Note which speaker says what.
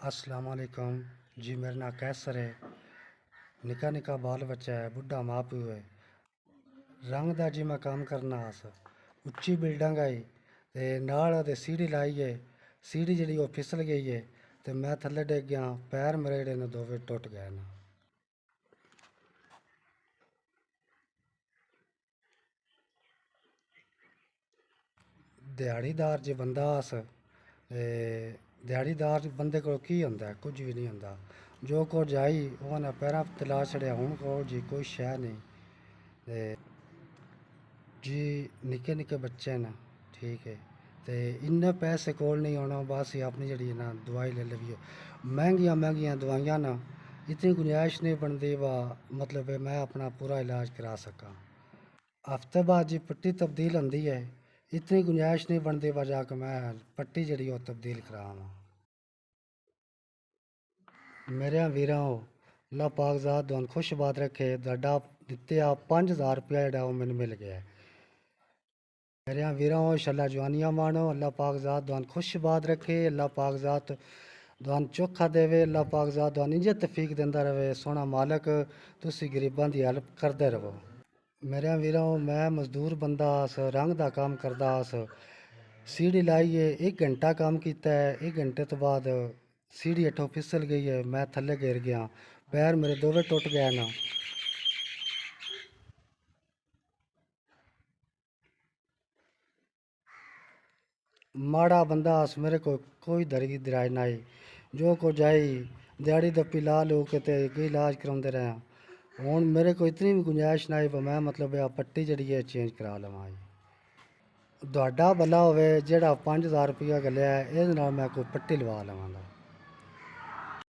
Speaker 1: अस्सलाम वालेकुम जी। मेरा नाम कैसर है। निका निका बाल बच्चा है, बुढ़ा माँ प्यो है। रंग दा जी मैं काम करना आस उच्ची बिल्डिंग आई ते नाल ते सीढ़ी लाई है। सीढ़ी जी वो फिसल गई है तो मैं थल्ले डिग गया। पैर मेरे जेह्ड़े ने दोवे टुट गए न। दिहाड़ीदार जी बंदा अस दिहाड़ीदार बंदे को की होंदा है, कुछ भी नहीं होंदा। जो को जाई उन्हें पैरां तला छड़िया। हूँ को जी कोई शह नहीं ते जी निक्के निक्के बच्चे न, ठीक है। तो इन्ने पैसे कोल नहीं होना, बस ये अपनी जड़ी ना दवाई ले लगी। महंगियां महंगियां दवाइयां ना, इतनी गुंजाइश नहीं बनती वा मतलब मैं अपना पूरा इलाज करा सका। हफ्ते बाद जी पट्टी तब्दील होंदी है, इतनी गुंजाइश नहीं बनती वा जाके मैं पट्टी जड़ी वो तब्दील करावां। मेरे वीरों अल्लाह पाक ज़ात तुहानू खुशबाद रखे। तुहाडा दित्ते 5000 रुपया जेह्ड़ा ओह् मैनू मिल गया है। मेरे वीरों इंशाअल्लाह जवानियां मानो। अल्लाह पाक ज़ात तुहानू खुशबाद रखे। अल्लाह पाक ज़ात तुहानू चोखा देवे। अल्लाह पाक ज़ात तुहानू इंज तौफीक देंदा रहे। सोहना मालक तुसी गरीबां दी हेल्प करदे रहो। मेरे वीरों मैं मजदूर बंदा आस, रंग दा काम करदा आस। सीढ़ी लाइए 1 घंटा काम किया है। 1 घंटे तो बाद सीढ़ी हेठों फिसल गई है, मैं थल्ले गिर गया। पैर मेरे दोवे टुट गए ना। माड़ा बंदा अस, मेरे को कोई दरगी दराज नहीं। जो को जाई दिहाड़ी दप्पी ला लो के ते इलाज कराते रहे। हूँ मेरे को इतनी भी गुंजाइश नहीं पर मैं मतलब पट्टी जड़ी है चेंज करा लवां। तुहाडा भला होवे जेड़ा 5000 रुपया गलिया है, इहदे नाल मैं कोई पट्टी लवा लवांगा।